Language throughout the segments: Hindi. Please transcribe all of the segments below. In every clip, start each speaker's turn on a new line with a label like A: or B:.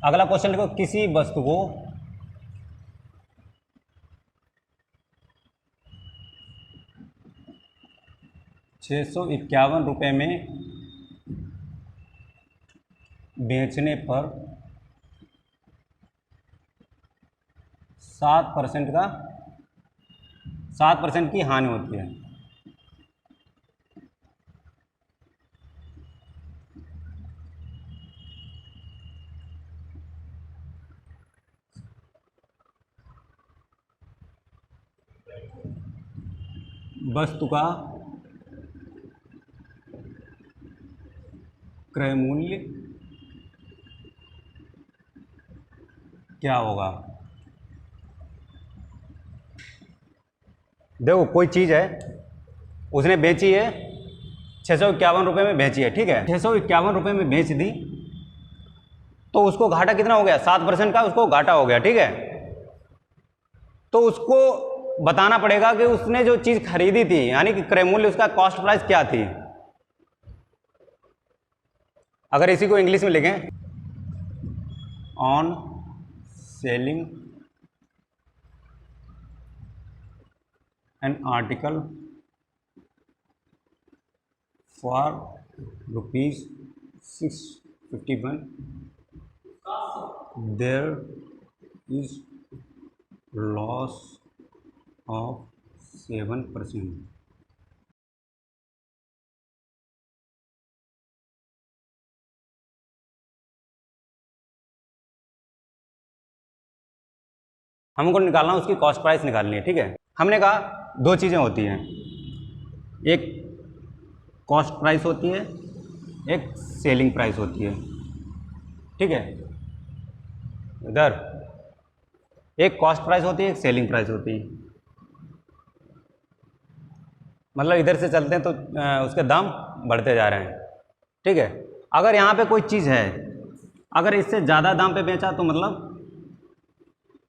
A: अगला क्वेश्चन देखो, किसी वस्तु को ₹651 में बेचने पर 7% की हानि होती है। वस्तु का क्रय मूल्य क्या होगा? देखो, कोई चीज़ है, उसने बेची है ₹651 में बेची है, ठीक है। ₹651 में बेच दी तो उसको घाटा कितना हो गया? 7% का उसको घाटा हो गया, ठीक है। तो उसको बताना पड़ेगा कि उसने जो चीज़ खरीदी थी, यानी कि क्रय मूल्य, उसका कॉस्ट प्राइस क्या थी। अगर इसी को इंग्लिश में लिखें, on selling an article for ₹651, there is loss of 7%। हमको निकालना, उसकी कॉस्ट प्राइस निकालनी है, ठीक है। हमने कहा दो चीज़ें होती हैं, एक कॉस्ट प्राइस होती है, एक सेलिंग प्राइस होती है, ठीक है। इधर एक कॉस्ट प्राइस होती है, एक सेलिंग प्राइस होती है। मतलब इधर से चलते हैं तो उसके दाम बढ़ते जा रहे हैं, ठीक है। अगर यहाँ पे कोई चीज़ है, अगर इससे ज़्यादा दाम पे बेचा तो मतलब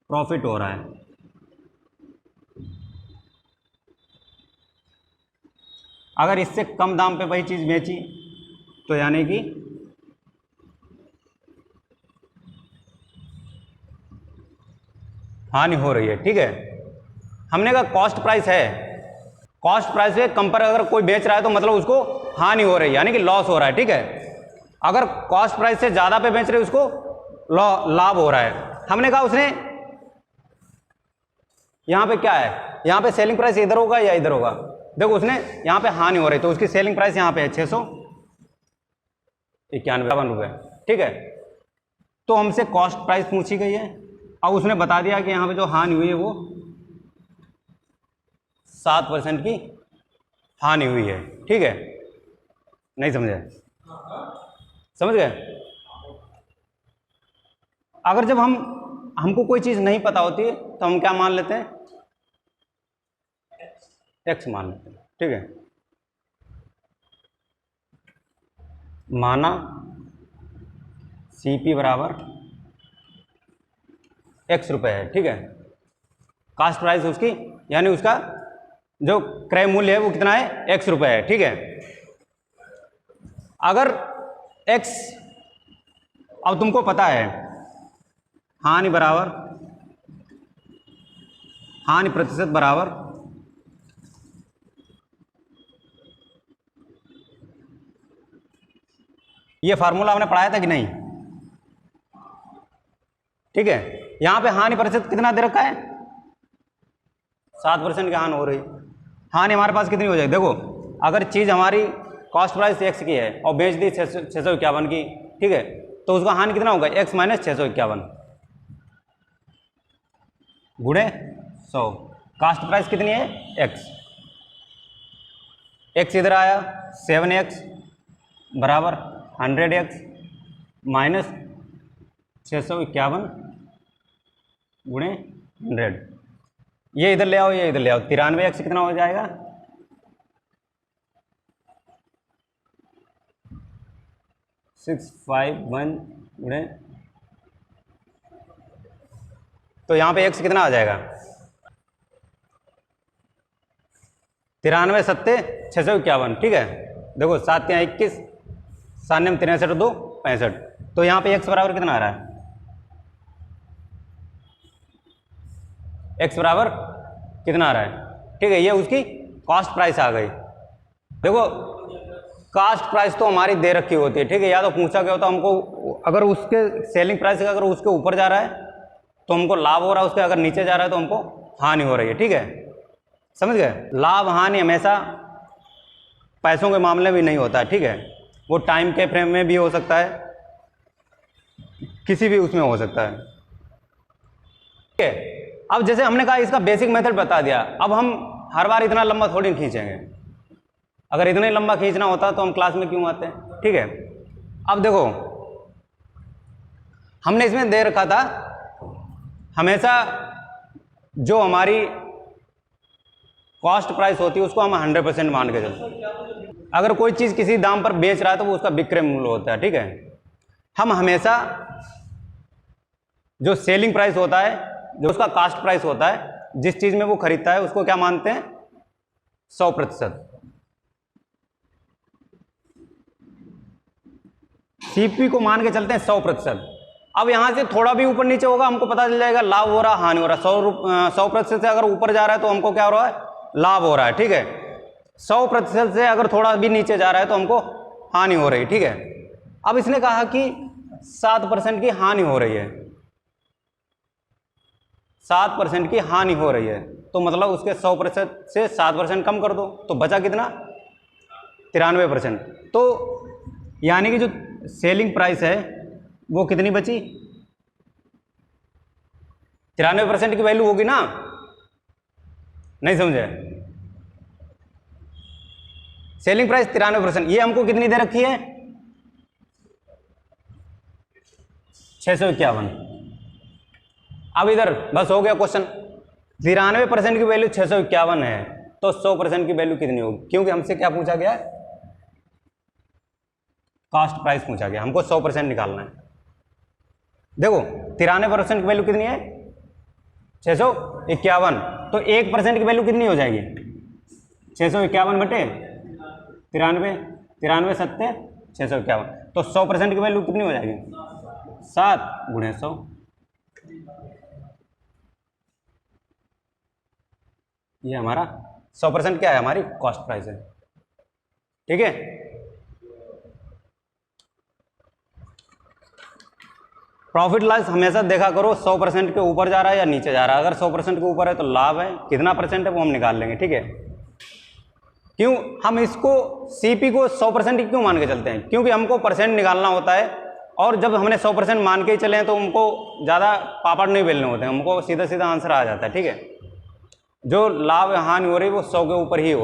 A: प्रॉफिट हो रहा है। अगर इससे कम दाम पे वही चीज़ बेची तो यानी कि हानि हो रही है, ठीक है। हमने कहा कॉस्ट प्राइस है, कॉस्ट प्राइस से कम पर अगर कोई बेच रहा है तो मतलब उसको हानि हो रही है, यानी कि लॉस हो रहा है, ठीक है। अगर कॉस्ट प्राइस से ज़्यादा पे बेच रहे उसको लाभ हो रहा है। हमने कहा उसने यहाँ पे क्या है, यहाँ पे सेलिंग प्राइस इधर होगा या इधर होगा? देखो, उसने यहाँ पे हानि हो रही तो उसकी सेलिंग प्राइस यहाँ पे है ₹691, ठीक है। तो हमसे कॉस्ट प्राइस पूछी गई है, अब उसने बता दिया कि यहाँ पे जो हानि हुई है वो 7% की हानि हुई है, ठीक है। नहीं समझे? समझ गए? अगर जब हमको कोई चीज़ नहीं पता होती है तो हम क्या मान लेते हैं? एक्स मान लेते हैं, ठीक है। माना CP बराबर ₹X है, ठीक है। कास्ट प्राइस उसकी, यानी उसका जो क्रय मूल्य है वो कितना है? ₹X है, ठीक है। अगर X, अब तुमको पता है हानि बराबर, हानि प्रतिशत बराबर ये फार्मूला हमने पढ़ाया था कि नहीं? ठीक है। यहां पे हानि प्रतिशत कितना दे रखा है? 7% की हानि हो रही। हानि हमारे पास कितनी हो जाएगी? देखो, अगर चीज़ हमारी कॉस्ट प्राइस X की है और बेच दी 651 की, ठीक है, तो उसका हानि कितना होगा? X माइनस 651 गुणे 100। कास्ट प्राइस कितनी है? X। X इधर आया 7X बराबर 100X माइनस 651 गुणे 100। ये इधर ले आओ, ये इधर ले आओ, 93X कितना हो जाएगा? 651 गुणे तो यहाँ पे x कितना आ जाएगा 93 सत्ते 651, ठीक है। देखो 7 या 21, 7 में 63 2 65, तो यहाँ पे x बराबर कितना आ रहा है, x बराबर कितना आ रहा है, ठीक है। ये उसकी कॉस्ट प्राइस आ गई। देखो कास्ट प्राइस तो हमारी दे रखी होती है, ठीक है, या तो पूछा गया होता हमको, अगर उसके सेलिंग प्राइस अगर उसके ऊपर जा रहा है तो हमको लाभ हो रहा है, उसके अगर नीचे जा रहा है तो हमको हानि हो रही है, ठीक है, समझ गए। लाभ हानि हमेशा पैसों के मामले में नहीं होता है, ठीक है, वो टाइम के फ्रेम में भी हो सकता है, किसी भी उसमें हो सकता है, ठीक है। अब जैसे हमने कहा इसका बेसिक मेथड बता दिया, अब हम हर बार इतना लंबा थोड़ी खींचेंगे, अगर इतना ही लंबा खींचना होता तो हम क्लास में क्यों आते हैं, ठीक है। अब देखो हमने इसमें दे रखा था हमेशा जो हमारी कॉस्ट प्राइस होती है उसको हम 100% मान के चलते। अगर कोई चीज़ किसी दाम पर बेच रहा है तो वो उसका विक्रय मूल्य होता है, ठीक है। हम हमेशा जो सेलिंग प्राइस होता है, जो उसका कास्ट प्राइस होता है, जिस चीज़ में वो खरीदता है उसको क्या मानते हैं 100%। सीपी को मान के चलते हैं 100%। अब यहां से थोड़ा भी ऊपर नीचे होगा हमको पता चल जाएगा लाभ हो रहा हानि हो रहा। 100% से अगर ऊपर जा रहा है तो हमको क्या हो रहा है, लाभ हो रहा है, ठीक है। 100% से अगर थोड़ा भी नीचे जा रहा है तो हमको हानि हो रही है, ठीक है। अब इसने कहा कि 7% की हानि हो रही है, 7% की हानि हो रही है, तो मतलब उसके 100% से 7% कम कर दो तो बचा कितना 93%। तो यानी कि जो सेलिंग प्राइस है वो कितनी बची 93% की वैल्यू होगी ना, नहीं समझे। सेलिंग प्राइस 93%, ये हमको कितनी दे रखी है 651। अब इधर बस हो गया क्वेश्चन, 93% की वैल्यू 651 है तो 100% की वैल्यू कितनी होगी, क्योंकि हमसे क्या पूछा गया है कास्ट प्राइस पूछा गया, हमको 100% निकालना है। देखो 93% की वैल्यू कितनी है 651, तो 1% की वैल्यू कितनी हो जाएगी 651 बटे 93, 93 सत्ते 651, तो 100% की वैल्यू कितनी हो जाएगी 7 गुणे 100। ये हमारा 100% क्या है, हमारी कॉस्ट प्राइस है, ठीक है। प्रॉफिट लॉस हमेशा देखा करो 100% के ऊपर जा रहा है या नीचे जा रहा है। अगर 100% के ऊपर है तो लाभ है, कितना परसेंट है वो हम निकाल लेंगे, ठीक है। क्यों हम इसको सीपी को 100% क्यों मान के चलते हैं, क्योंकि हमको परसेंट निकालना होता है, और जब हमने 100% मान के ही चले हैं तो हमको ज़्यादा पापड़ नहीं बेलने होते हैं, हमको सीधा सीधा आंसर आ जाता है, ठीक है। जो लाभ हानि हो रही है वो 100 के ऊपर ही हो